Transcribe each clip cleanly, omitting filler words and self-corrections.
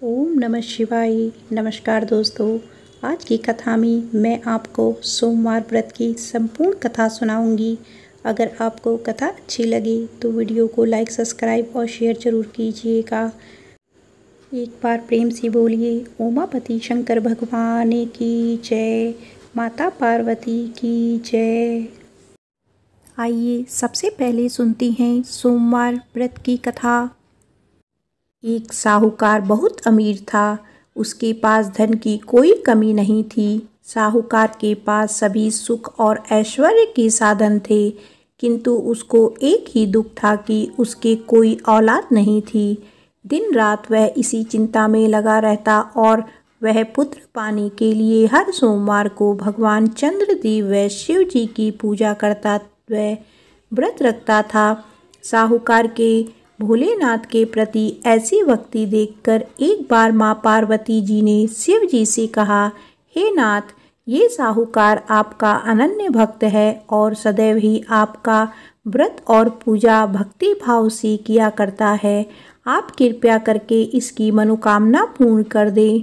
ओम नमः शिवाय। नमस्कार दोस्तों, आज की कथा में मैं आपको सोमवार व्रत की संपूर्ण कथा सुनाऊंगी। अगर आपको कथा अच्छी लगे तो वीडियो को लाइक, सब्सक्राइब और शेयर जरूर कीजिएगा। एक बार प्रेम से बोलिए उमापति शंकर भगवान की जय, माता पार्वती की जय। आइए सबसे पहले सुनते हैं सोमवार व्रत की कथा। एक साहूकार बहुत अमीर था। उसके पास धन की कोई कमी नहीं थी। साहूकार के पास सभी सुख और ऐश्वर्य के साधन थे, किंतु उसको एक ही दुख था कि उसके कोई औलाद नहीं थी। दिन रात वह इसी चिंता में लगा रहता और वह पुत्र पाने के लिए हर सोमवार को भगवान चंद्रदेव व शिव जी की पूजा करता व व्रत रखता था। साहूकार के भोलेनाथ के प्रति ऐसी भक्ति देखकर एक बार माँ पार्वती जी ने शिव जी से कहा, हे नाथ, ये साहूकार आपका अनन्य भक्त है और सदैव ही आपका व्रत और पूजा भक्ति भाव से किया करता है। आप कृपया करके इसकी मनोकामना पूर्ण कर दें।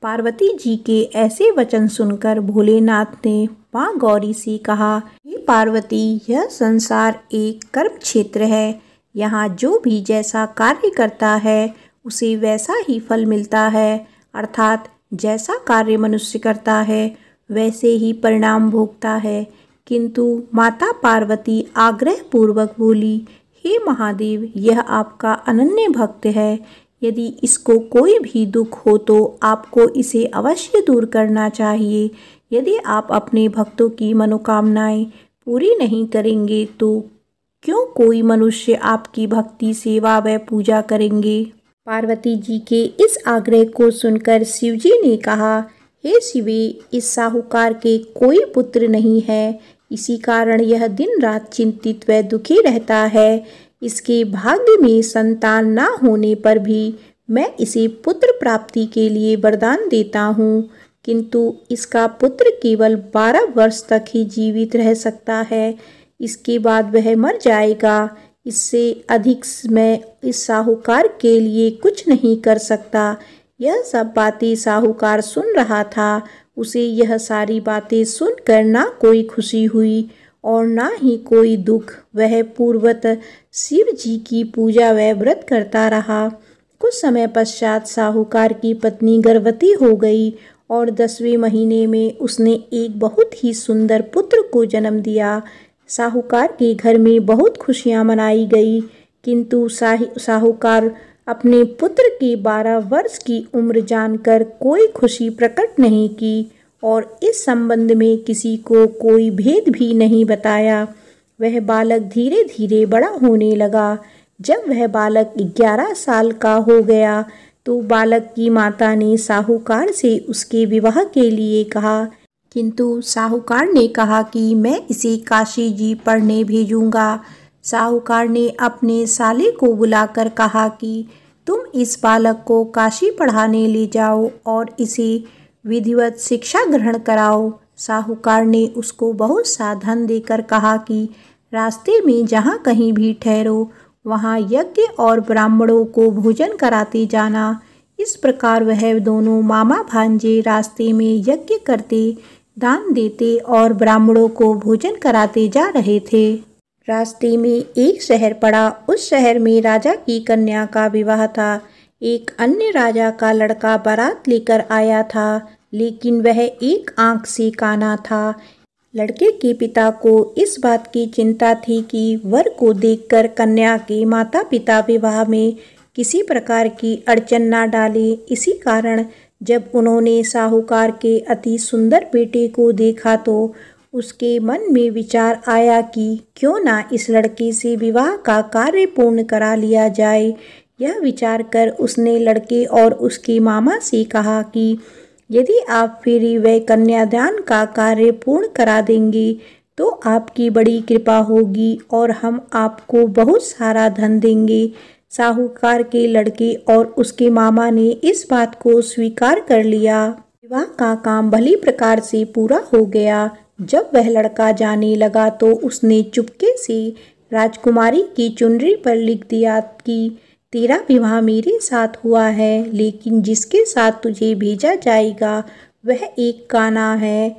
पार्वती जी के ऐसे वचन सुनकर भोलेनाथ ने माँ गौरी से कहा, हे पार्वती, यह संसार एक कर्म क्षेत्र है। यहाँ जो भी जैसा कार्य करता है उसे वैसा ही फल मिलता है, अर्थात जैसा कार्य मनुष्य करता है वैसे ही परिणाम भोगता है। किंतु माता पार्वती आग्रह पूर्वक बोली, हे महादेव, यह आपका अनन्य भक्त है। यदि इसको कोई भी दुख हो तो आपको इसे अवश्य दूर करना चाहिए। यदि आप अपने भक्तों की मनोकामनाएं पूरी नहीं करेंगे तो क्यों कोई मनुष्य आपकी भक्ति, सेवा व पूजा करेंगे। पार्वती जी के इस आग्रह को सुनकर शिवजी ने कहा, हे शिवे, इस साहूकार के कोई पुत्र नहीं है। इसी कारण यह दिन रात चिंतित व दुखी रहता है। इसके भाग्य में संतान न होने पर भी मैं इसे पुत्र प्राप्ति के लिए वरदान देता हूँ, किंतु इसका पुत्र केवल 12 वर्ष तक ही जीवित रह सकता है। इसके बाद वह मर जाएगा। इससे अधिक मैं इस साहूकार के लिए कुछ नहीं कर सकता। यह सब बातें साहूकार सुन रहा था। उसे यह सारी बातें सुनकर ना कोई खुशी हुई और ना ही कोई दुख। वह पूर्वत शिव जी की पूजा व व्रत करता रहा। कुछ समय पश्चात साहूकार की पत्नी गर्भवती हो गई और 10वें महीने में उसने एक बहुत ही सुंदर पुत्र को जन्म दिया। साहूकार के घर में बहुत खुशियां मनाई गई, किंतु साहूकार अपने पुत्र की 12 वर्ष की उम्र जानकर कोई खुशी प्रकट नहीं की और इस संबंध में किसी को कोई भेद भी नहीं बताया। वह बालक धीरे धीरे बड़ा होने लगा। जब वह बालक 11 साल का हो गया तो बालक की माता ने साहूकार से उसके विवाह के लिए कहा, किंतु साहूकार ने कहा कि मैं इसे काशी जी पढ़ने भेजूंगा। साहूकार ने अपने साले को बुलाकर कहा कि तुम इस बालक को काशी पढ़ाने ले जाओ और इसे विधिवत शिक्षा ग्रहण कराओ। साहूकार ने उसको बहुत सा धन देकर कहा कि रास्ते में जहाँ कहीं भी ठहरो वहाँ यज्ञ और ब्राह्मणों को भोजन कराते जाना। इस प्रकार वह दोनों मामा भांजे रास्ते में यज्ञ करते, दान देते और ब्राह्मणों को भोजन कराते जा रहे थे। रास्ते में एक शहर पड़ा। उस शहर में राजा की कन्या का विवाह था। एक अन्य राजा का लड़का बारात लेकर आया था, लेकिन वह एक आंख से काना था। लड़के के पिता को इस बात की चिंता थी कि वर को देखकर कन्या के माता पिता विवाह में किसी प्रकार की अड़चन ना डाले। इसी कारण जब उन्होंने साहूकार के अति सुंदर बेटे को देखा तो उसके मन में विचार आया कि क्यों ना इस लड़के से विवाह का कार्य पूर्ण करा लिया जाए। यह विचार कर उसने लड़के और उसके मामा से कहा कि यदि आप फेरी व कन्यादान का कार्य पूर्ण करा देंगे तो आपकी बड़ी कृपा होगी और हम आपको बहुत सारा धन देंगे। साहूकार के लड़के और उसके मामा ने इस बात को स्वीकार कर लिया। विवाह का काम भली प्रकार से पूरा हो गया। जब वह लड़का जाने लगा तो उसने चुपके से राजकुमारी की चुनरी पर लिख दिया कि तेरा विवाह मेरे साथ हुआ है, लेकिन जिसके साथ तुझे भेजा जाएगा वह एक कान्हा है।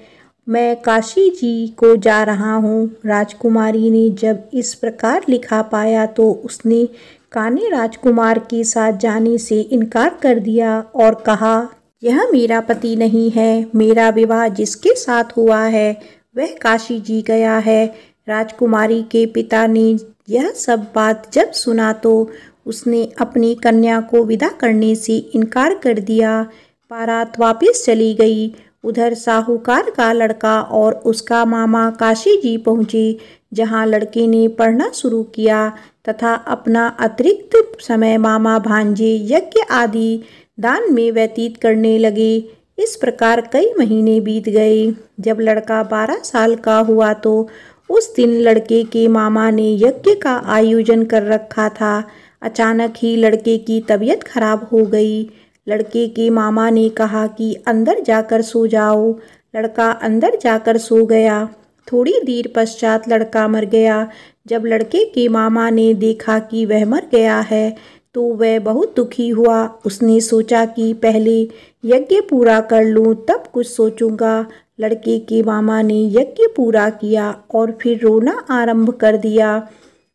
मैं काशी जी को जा रहा हूँ। राजकुमारी ने जब इस प्रकार लिखा पाया तो उसने कान्हे राजकुमार के साथ जाने से इनकार कर दिया और कहा, यह मेरा पति नहीं है। मेरा विवाह जिसके साथ हुआ है वह काशी जी गया है। राजकुमारी के पिता ने यह सब बात जब सुना तो उसने अपनी कन्या को विदा करने से इनकार कर दिया। बारात वापस चली गई। उधर साहूकार का लड़का और उसका मामा काशी जी पहुँचे, जहाँ लड़के ने पढ़ना शुरू किया तथा अपना अतिरिक्त समय मामा भांजे यज्ञ आदि दान में व्यतीत करने लगे। इस प्रकार कई महीने बीत गए। जब लड़का 12 साल का हुआ तो उस दिन लड़के के मामा ने यज्ञ का आयोजन कर रखा था। अचानक ही लड़के की तबीयत खराब हो गई। लड़के के मामा ने कहा कि अंदर जाकर सो जाओ। लड़का अंदर जाकर सो गया। थोड़ी देर पश्चात लड़का मर गया। जब लड़के के मामा ने देखा कि वह मर गया है तो वह बहुत दुखी हुआ। उसने सोचा कि पहले यज्ञ पूरा कर लूं, तब कुछ सोचूंगा। लड़के के मामा ने यज्ञ पूरा किया और फिर रोना आरंभ कर दिया।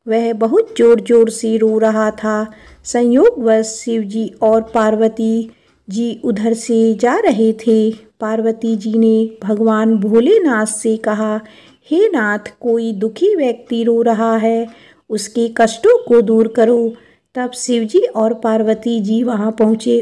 वह बहुत जोर जोर से रो रहा था। संयोगवश शिवजी और पार्वती जी उधर से जा रहे थे। पार्वती जी ने भगवान भोलेनाथ से कहा, हे नाथ, कोई दुखी व्यक्ति रो रहा है, उसके कष्टों को दूर करो। तब शिवजी और पार्वती जी वहां पहुँचे।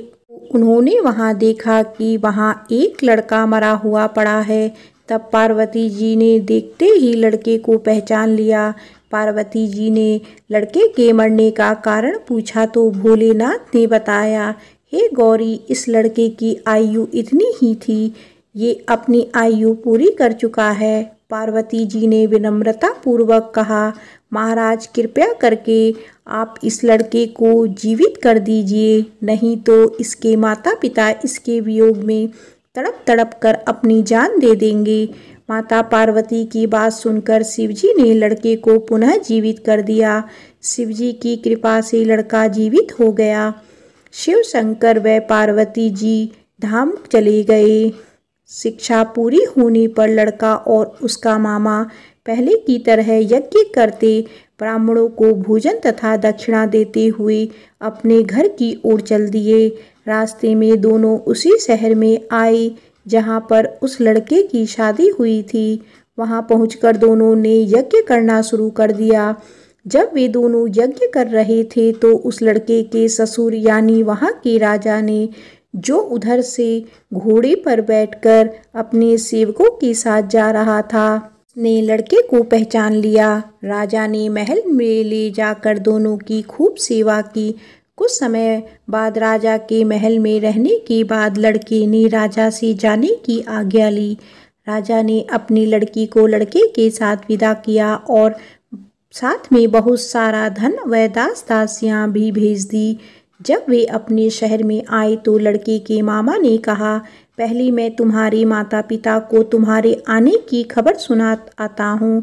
उन्होंने वहां देखा कि वहां एक लड़का मरा हुआ पड़ा है। तब पार्वती जी ने देखते ही लड़के को पहचान लिया। पार्वती जी ने लड़के के मरने का कारण पूछा तो भोलेनाथ ने बताया, हे गौरी, इस लड़के की आयु इतनी ही थी, ये अपनी आयु पूरी कर चुका है। पार्वती जी ने विनम्रता पूर्वक कहा, महाराज, कृपया करके आप इस लड़के को जीवित कर दीजिए, नहीं तो इसके माता पिता इसके वियोग में तड़प तड़प कर अपनी जान दे देंगे। माता पार्वती की बात सुनकर शिवजी ने लड़के को पुनः जीवित कर दिया। शिवजी की कृपा से लड़का जीवित हो गया। शिव शंकर व पार्वती जी धाम चले गए। शिक्षा पूरी होने पर लड़का और उसका मामा पहले की तरह यज्ञ करते, ब्राह्मणों को भोजन तथा दक्षिणा देते हुए अपने घर की ओर चल दिए। रास्ते में दोनों उसी शहर में आए जहाँ पर उस लड़के की शादी हुई थी। वहाँ पहुंचकर दोनों ने यज्ञ करना शुरू कर दिया। जब वे दोनों यज्ञ कर रहे थे तो उस लड़के के ससुर यानी वहाँ के राजा ने, जो उधर से घोड़े पर बैठकर अपने सेवकों के साथ जा रहा था, ने लड़के को पहचान लिया। राजा ने महल में ले जाकर दोनों की खूब सेवा की। कुछ समय बाद राजा के महल में रहने के बाद लड़के ने राजा से जाने की आज्ञा ली। राजा ने अपनी लड़की को लड़के के साथ विदा किया और साथ में बहुत सारा धन व दास दासियां भी भेज दी। जब वे अपने शहर में आए तो लड़के के मामा ने कहा, पहले मैं तुम्हारे माता पिता को तुम्हारे आने की खबर सुना आता हूँ,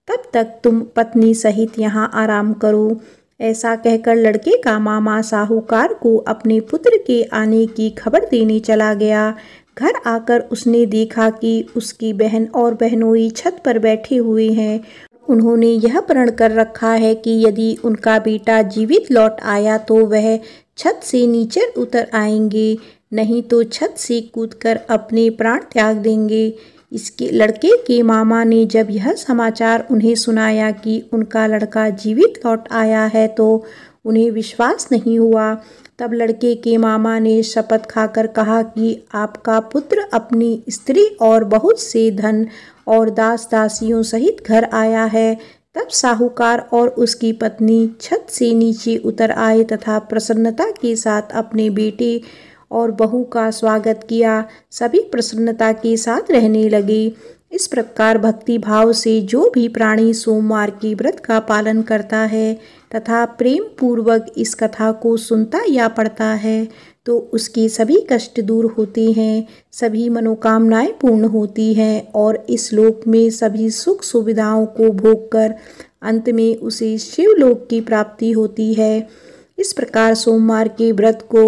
तब तक तुम पत्नी सहित यहाँ आराम करो। ऐसा कहकर लड़के का मामा साहूकार को अपने पुत्र के आने की खबर देने चला गया। घर आकर उसने देखा कि उसकी बहन और बहनोई छत पर बैठे हुए हैं। उन्होंने यह प्रण कर रखा है कि यदि उनका बेटा जीवित लौट आया तो वह छत से नीचे उतर आएंगे, नहीं तो छत से कूदकर अपने प्राण त्याग देंगे। इसके लड़के के मामा ने जब यह समाचार उन्हें सुनाया कि उनका लड़का जीवित लौट आया है तो उन्हें विश्वास नहीं हुआ। तब लड़के के मामा ने शपथ खाकर कहा कि आपका पुत्र अपनी स्त्री और बहुत से धन और दास दासियों सहित घर आया है। तब साहूकार और उसकी पत्नी छत से नीचे उतर आए तथा प्रसन्नता के साथ अपने बेटे और बहू का स्वागत किया। सभी प्रसन्नता के साथ रहने लगे। इस प्रकार भक्ति भाव से जो भी प्राणी सोमवार के व्रत का पालन करता है तथा प्रेम पूर्वक इस कथा को सुनता या पढ़ता है तो उसके सभी कष्ट दूर होते हैं, सभी मनोकामनाएं पूर्ण होती हैं और इस लोक में सभी सुख सुविधाओं को भोग कर अंत में उसे शिवलोक की प्राप्ति होती है। इस प्रकार सोमवार के व्रत को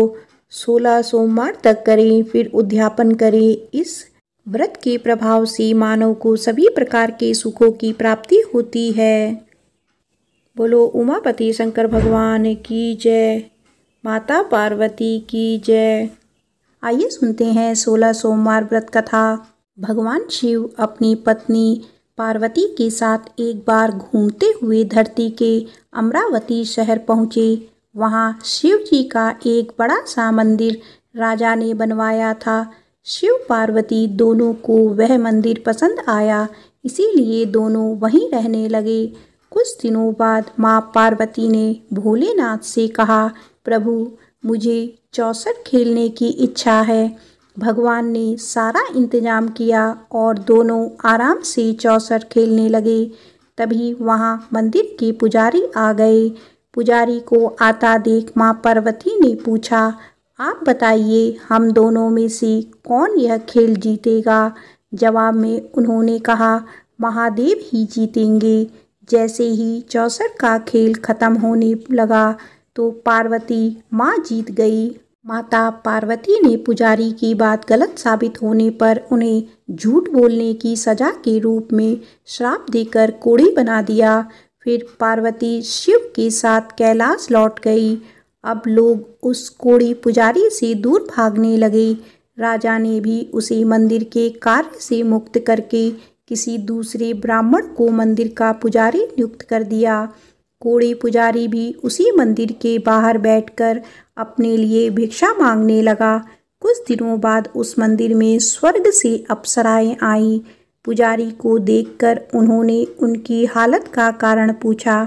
16 सोमवार तक करें, फिर उद्यापन करें। इस व्रत के प्रभाव से मानव को सभी प्रकार के सुखों की प्राप्ति होती है। बोलो उमापति शंकर भगवान की जय, माता पार्वती की जय। आइए सुनते हैं 16 सोमवार व्रत कथा। भगवान शिव अपनी पत्नी पार्वती के साथ एक बार घूमते हुए धरती के अमरावती शहर पहुँचे। वहाँ शिव जी का एक बड़ा सा मंदिर राजा ने बनवाया था। शिव पार्वती दोनों को वह मंदिर पसंद आया, इसीलिए दोनों वहीं रहने लगे। कुछ दिनों बाद माँ पार्वती ने भोलेनाथ से कहा, प्रभु मुझे चौसर खेलने की इच्छा है। भगवान ने सारा इंतजाम किया और दोनों आराम से चौसर खेलने लगे। तभी वहाँ मंदिर के पुजारी आ गए। पुजारी को आता देख माँ पार्वती ने पूछा, आप बताइए हम दोनों में से कौन यह खेल जीतेगा। जवाब में उन्होंने कहा, महादेव ही जीतेंगे। जैसे ही चौसर का खेल खत्म होने लगा तो पार्वती माँ जीत गई। माता पार्वती ने पुजारी की बात गलत साबित होने पर उन्हें झूठ बोलने की सजा के रूप में श्राप देकर कोढ़ी बना दिया। फिर पार्वती शिव के साथ कैलाश लौट गई। अब लोग उस कोढ़ी पुजारी से दूर भागने लगे। राजा ने भी उसे मंदिर के कार्य से मुक्त करके किसी दूसरे ब्राह्मण को मंदिर का पुजारी नियुक्त कर दिया। कोढ़ी पुजारी भी उसी मंदिर के बाहर बैठकर अपने लिए भिक्षा मांगने लगा। कुछ दिनों बाद उस मंदिर में स्वर्ग से अप्सराएं आईं। पुजारी को देखकर उन्होंने उनकी हालत का कारण पूछा।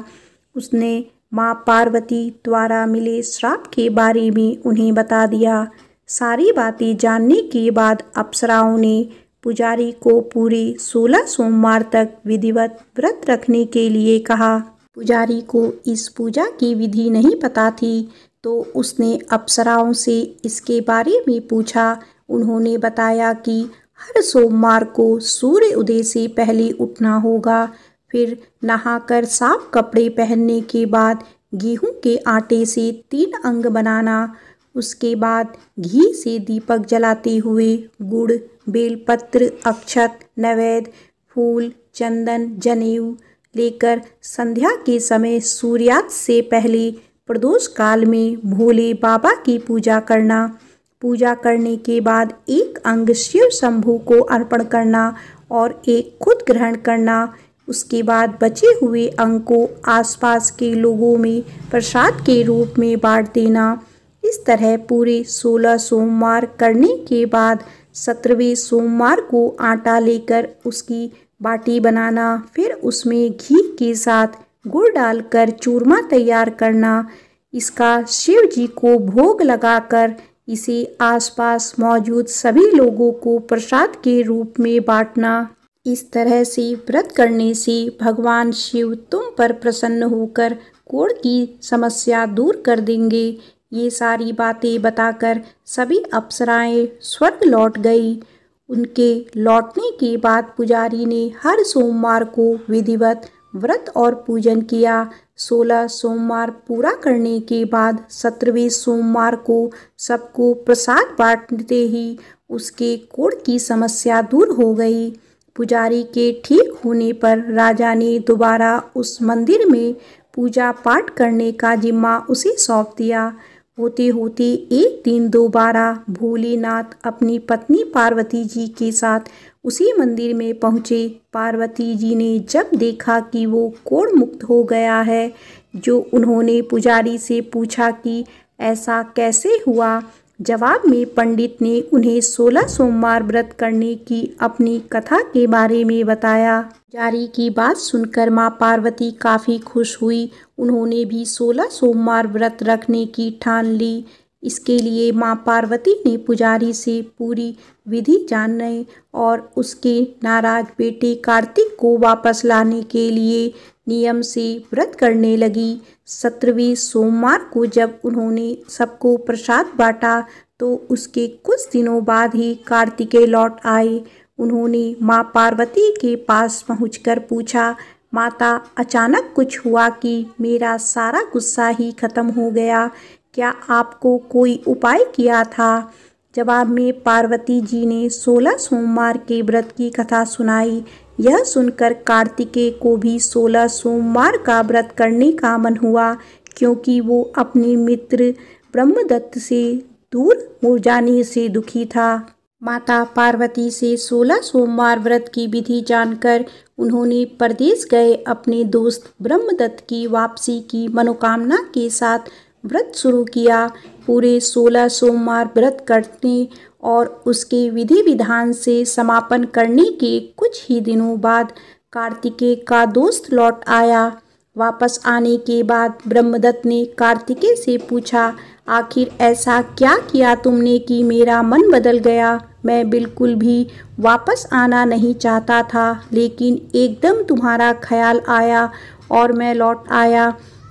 उसने माँ पार्वती द्वारा मिले श्राप के बारे में उन्हें बता दिया। सारी बातें जानने के बाद अप्सराओं ने पुजारी को पूरे 16 सोमवार तक विधिवत व्रत रखने के लिए कहा। पुजारी को इस पूजा की विधि नहीं पता थी, तो उसने अप्सराओं से इसके बारे में पूछा। उन्होंने बताया कि हर सोमवार को सूर्य उदय से पहले उठना होगा। फिर नहाकर साफ कपड़े पहनने के बाद गेहूं के आटे से 3 अंग बनाना। उसके बाद घी से दीपक जलाते हुए गुड़, बेलपत्र, अक्षत, नैवेद्य, फूल, चंदन, जनेऊ लेकर संध्या के समय सूर्यास्त से पहले प्रदोष काल में भोले बाबा की पूजा करना। पूजा करने के बाद एक अंग शिव शंभू को अर्पण करना और एक खुद ग्रहण करना। उसके बाद बचे हुए अंग को आसपास के लोगों में प्रसाद के रूप में बांट देना। इस तरह पूरे 16 सोमवार करने के बाद 17वें सोमवार को आटा लेकर उसकी बाटी बनाना। फिर उसमें घी के साथ गुड़ डालकर चूरमा तैयार करना। इसका शिव जी को भोग लगाकर इसे आसपास मौजूद सभी लोगों को प्रसाद के रूप में बांटना। इस तरह से व्रत करने से भगवान शिव तुम पर प्रसन्न होकर कोढ़ की समस्या दूर कर देंगे। ये सारी बातें बताकर सभी अप्सराएं स्वर्ग लौट गई। उनके लौटने के बाद पुजारी ने हर सोमवार को विधिवत व्रत और पूजन किया। 16 सोमवार पूरा करने के बाद 17वें सोमवार को सबको प्रसाद बांटते ही उसके कोढ़ की समस्या दूर हो गई। पुजारी के ठीक होने पर राजा ने दोबारा उस मंदिर में पूजा पाठ करने का जिम्मा उसे सौंप दिया। होते होते एक दिन दोबारा भोलेनाथ अपनी पत्नी पार्वती जी के साथ उसी मंदिर में पहुँचे। पार्वती जी ने जब देखा कि वो कोढ़ मुक्त हो गया है, जो उन्होंने पुजारी से पूछा कि ऐसा कैसे हुआ। जवाब में पंडित ने उन्हें 16 सोमवार व्रत करने की अपनी कथा के बारे में बताया। पुजारी की बात सुनकर माँ पार्वती काफ़ी खुश हुई। उन्होंने भी 16 सोमवार व्रत रखने की ठान ली। इसके लिए माँ पार्वती ने पुजारी से पूरी विधि जानने और उसके नाराज बेटे कार्तिक को वापस लाने के लिए नियम से व्रत करने लगी। 17वें सोमवार को जब उन्होंने सबको प्रसाद बांटा तो उसके कुछ दिनों बाद ही कार्तिकेय लौट आए। उन्होंने माँ पार्वती के पास पहुंचकर पूछा, माता, अचानक कुछ हुआ कि मेरा सारा गुस्सा ही खत्म हो गया। क्या आपको कोई उपाय किया था? जवाब में पार्वती जी ने 16 सोमवार के व्रत की कथा सुनाई। यह सुनकर कार्तिकेय को भी 16 सोमवार का व्रत करने का मन हुआ, क्योंकि वो अपने मित्र ब्रह्मदत्त से दूर हो जाने से दुखी था। माता पार्वती से 16 सोमवार व्रत की विधि जानकर उन्होंने परदेश गए अपने दोस्त ब्रह्मदत्त की वापसी की मनोकामना के साथ व्रत शुरू किया। पूरे 16 सोमवार व्रत करने और उसके विधि विधान से समापन करने के कुछ ही दिनों बाद कार्तिकेय का दोस्त लौट आया। वापस आने के बाद ब्रह्मदत्त ने कार्तिकेय से पूछा, आखिर ऐसा क्या किया तुमने कि मेरा मन बदल गया? मैं बिल्कुल भी वापस आना नहीं चाहता था, लेकिन एकदम तुम्हारा ख्याल आया और मैं लौट आया।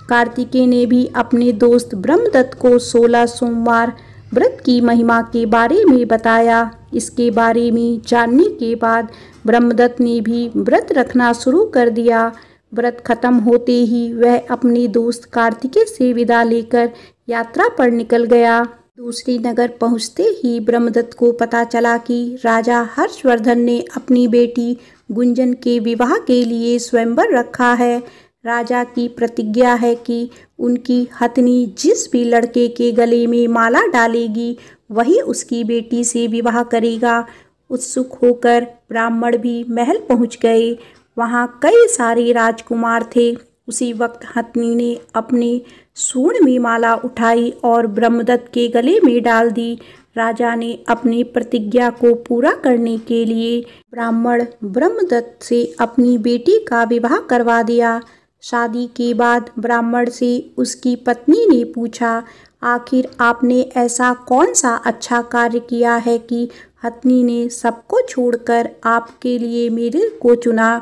कार्तिकेय ने भी अपने दोस्त ब्रह्मदत्त को 16 सोमवार व्रत की महिमा के बारे में बताया। इसके बारे में जानने के बाद ब्रह्मदत्त ने भी व्रत रखना शुरू कर दिया। व्रत खत्म होते ही वह अपने दोस्त कार्तिकेय से विदा लेकर यात्रा पर निकल गया। दूसरी नगर पहुंचते ही ब्रह्मदत्त को पता चला कि राजा हर्षवर्धन ने अपनी बेटी गुंजन के विवाह के लिए स्वयंवर रखा है। राजा की प्रतिज्ञा है कि उनकी हथनी जिस भी लड़के के गले में माला डालेगी वही उसकी बेटी से विवाह करेगा। उत्सुक होकर ब्राह्मण भी महल पहुंच गए। वहां कई सारे राजकुमार थे। उसी वक्त हथनी ने अपने सूंड में माला उठाई और ब्रह्मदत्त के गले में डाल दी। राजा ने अपनी प्रतिज्ञा को पूरा करने के लिए ब्राह्मण ब्रह्मदत्त से अपनी बेटी का विवाह करवा दिया। शादी के बाद ब्राह्मण से उसकी पत्नी ने पूछा, आखिर आपने ऐसा कौन सा अच्छा कार्य किया है कि हथनी ने सबको छोड़कर आपके लिए मेरे को चुना?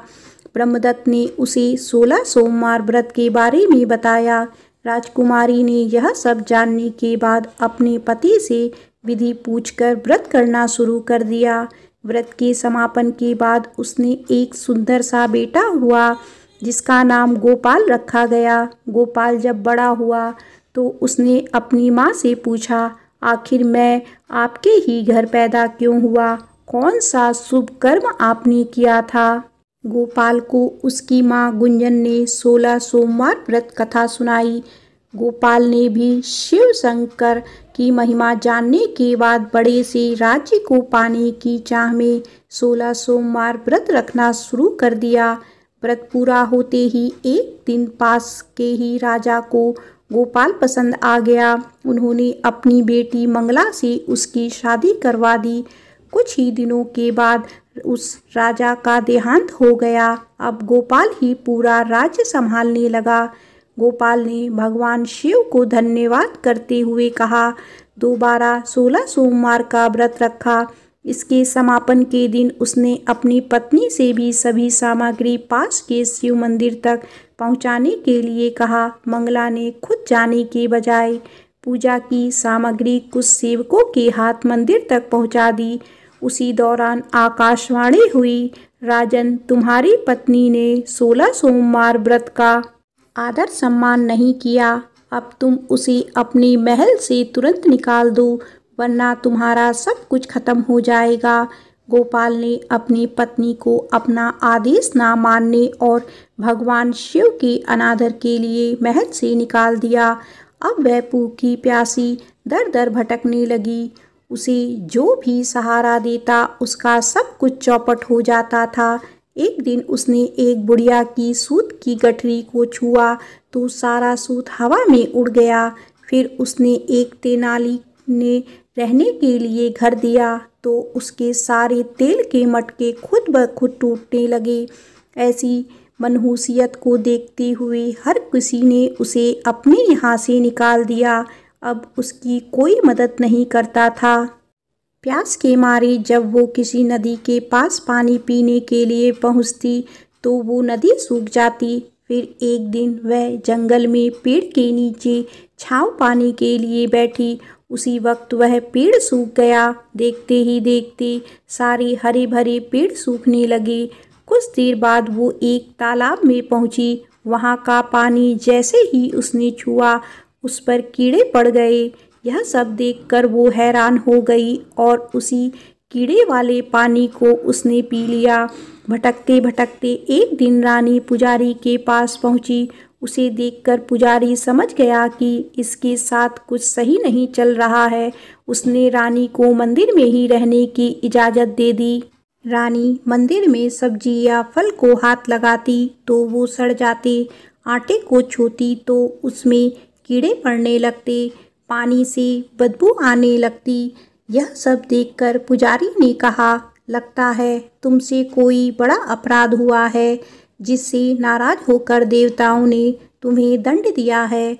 ब्रह्मदत्त ने उसे 16 सोमवार व्रत के बारे में बताया। राजकुमारी ने यह सब जानने के बाद अपने पति से विधि पूछकर व्रत करना शुरू कर दिया। व्रत के समापन के बाद उसने एक सुंदर सा बेटा हुआ, जिसका नाम गोपाल रखा गया। गोपाल जब बड़ा हुआ तो उसने अपनी माँ से पूछा, आखिर मैं आपके ही घर पैदा क्यों हुआ? कौन सा शुभ कर्म आपने किया था? गोपाल को उसकी माँ गुंजन ने 16 सोमवार व्रत कथा सुनाई। गोपाल ने भी शिव शंकर की महिमा जानने के बाद बड़े से राज्य को पाने की चाह में 16 सोमवार व्रत रखना शुरू कर दिया। व्रत पूरा होते ही एक दिन पास के ही राजा को गोपाल पसंद आ गया। उन्होंने अपनी बेटी मंगला से उसकी शादी करवा दी। कुछ ही दिनों के बाद उस राजा का देहांत हो गया। अब गोपाल ही पूरा राज्य संभालने लगा। गोपाल ने भगवान शिव को धन्यवाद करते हुए कहा, दोबारा 16 सोमवार का व्रत रखा। इसके समापन के दिन उसने अपनी पत्नी से भी सभी सामग्री पास के शिव मंदिर तक पहुंचाने के लिए कहा। मंगला ने खुद जाने के बजाय पूजा की सामग्री कुछ सेवकों के हाथ मंदिर तक पहुंचा दी। उसी दौरान आकाशवाणी हुई, राजन, तुम्हारी पत्नी ने 16 सोमवार व्रत का आदर सम्मान नहीं किया। अब तुम उसे अपने महल से तुरंत निकाल दो, वरना तुम्हारा सब कुछ खत्म हो जाएगा। गोपाल ने अपनी पत्नी को अपना आदेश ना मानने और भगवान शिव के अनादर के लिए महल से निकाल दिया। अब वह भूखी प्यासी दर दर भटकने लगी। उसे जो भी सहारा देता उसका सब कुछ चौपट हो जाता था। एक दिन उसने एक बुढ़िया की सूत की गठरी को छुआ तो सारा सूत हवा में उड़ गया। फिर उसने एक तेनाली ने रहने के लिए घर दिया तो उसके सारे तेल के मटके खुद ब खुद टूटने लगे। ऐसी मनहूसियत को देखते हुए हर किसी ने उसे अपने यहाँ से निकाल दिया। अब उसकी कोई मदद नहीं करता था। प्यास के मारे जब वो किसी नदी के पास पानी पीने के लिए पहुँचती तो वो नदी सूख जाती। फिर एक दिन वह जंगल में पेड़ के नीचे छाँव पाने के लिए बैठी। उसी वक्त वह पेड़ सूख गया। देखते ही देखते सारे हरे भरे पेड़ सूखने लगे। कुछ देर बाद वो एक तालाब में पहुंची। वहां का पानी जैसे ही उसने छुआ उस पर कीड़े पड़ गए। यह सब देखकर वो हैरान हो गई और उसी कीड़े वाले पानी को उसने पी लिया। भटकते भटकते एक दिन रानी पुजारी के पास पहुंची। उसे देखकर पुजारी समझ गया कि इसके साथ कुछ सही नहीं चल रहा है। उसने रानी को मंदिर में ही रहने की इजाज़त दे दी। रानी मंदिर में सब्जी या फल को हाथ लगाती तो वो सड़ जाते, आटे को छूती तो उसमें कीड़े पड़ने लगते, पानी से बदबू आने लगती। यह सब देखकर पुजारी ने कहा, लगता है तुमसे कोई बड़ा अपराध हुआ है, जिससे नाराज होकर देवताओं ने तुम्हें दंड दिया है।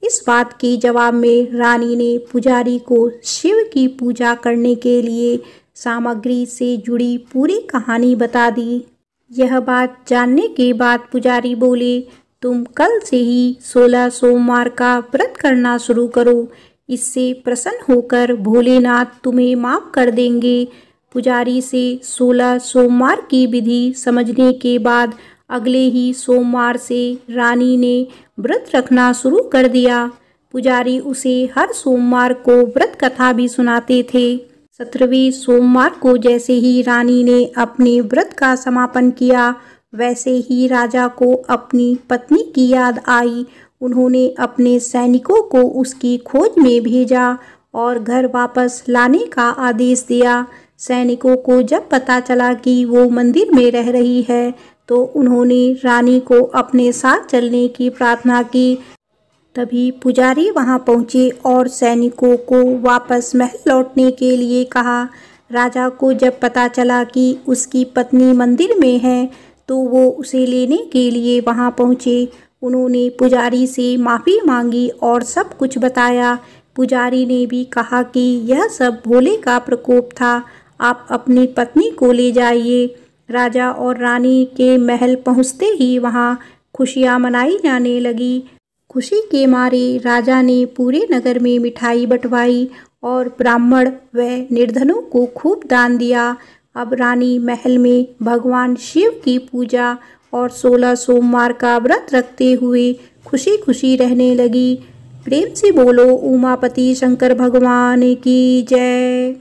इस बात के जवाब में रानी ने पुजारी को शिव की पूजा करने के लिए सामग्री से जुड़ी पूरी कहानी बता दी। यह बात जानने के बाद पुजारी बोले, तुम कल से ही 16 सोमवार का व्रत करना शुरू करो। इससे प्रसन्न होकर भोलेनाथ तुम्हें माफ कर देंगे। पुजारी से 16 सोमवार की विधि समझने के बाद अगले ही सोमवार से रानी ने व्रत रखना शुरू कर दिया। पुजारी उसे हर सोमवार को व्रत कथा भी सुनाते थे। 17वें सोमवार को जैसे ही रानी ने अपने व्रत का समापन किया, वैसे ही राजा को अपनी पत्नी की याद आई। उन्होंने अपने सैनिकों को उसकी खोज में भेजा और घर वापस लाने का आदेश दिया। सैनिकों को जब पता चला कि वो मंदिर में रह रही है, तो उन्होंने रानी को अपने साथ चलने की प्रार्थना की। तभी पुजारी वहां पहुंचे और सैनिकों को वापस महल लौटने के लिए कहा। राजा को जब पता चला कि उसकी पत्नी मंदिर में है, तो वो उसे लेने के लिए वहां पहुंचे। उन्होंने पुजारी से माफ़ी मांगी और सब कुछ बताया। पुजारी ने भी कहा कि यह सब भोले का प्रकोप था, आप अपनी पत्नी को ले जाइए। राजा और रानी के महल पहुंचते ही वहां खुशियां मनाई जाने लगी। खुशी के मारे राजा ने पूरे नगर में मिठाई बंटवाई और ब्राह्मण व निर्धनों को खूब दान दिया। अब रानी महल में भगवान शिव की पूजा और 16 सोमवार का व्रत रखते हुए खुशी खुशी रहने लगी। प्रेम से बोलो उमापति शंकर भगवान की जय।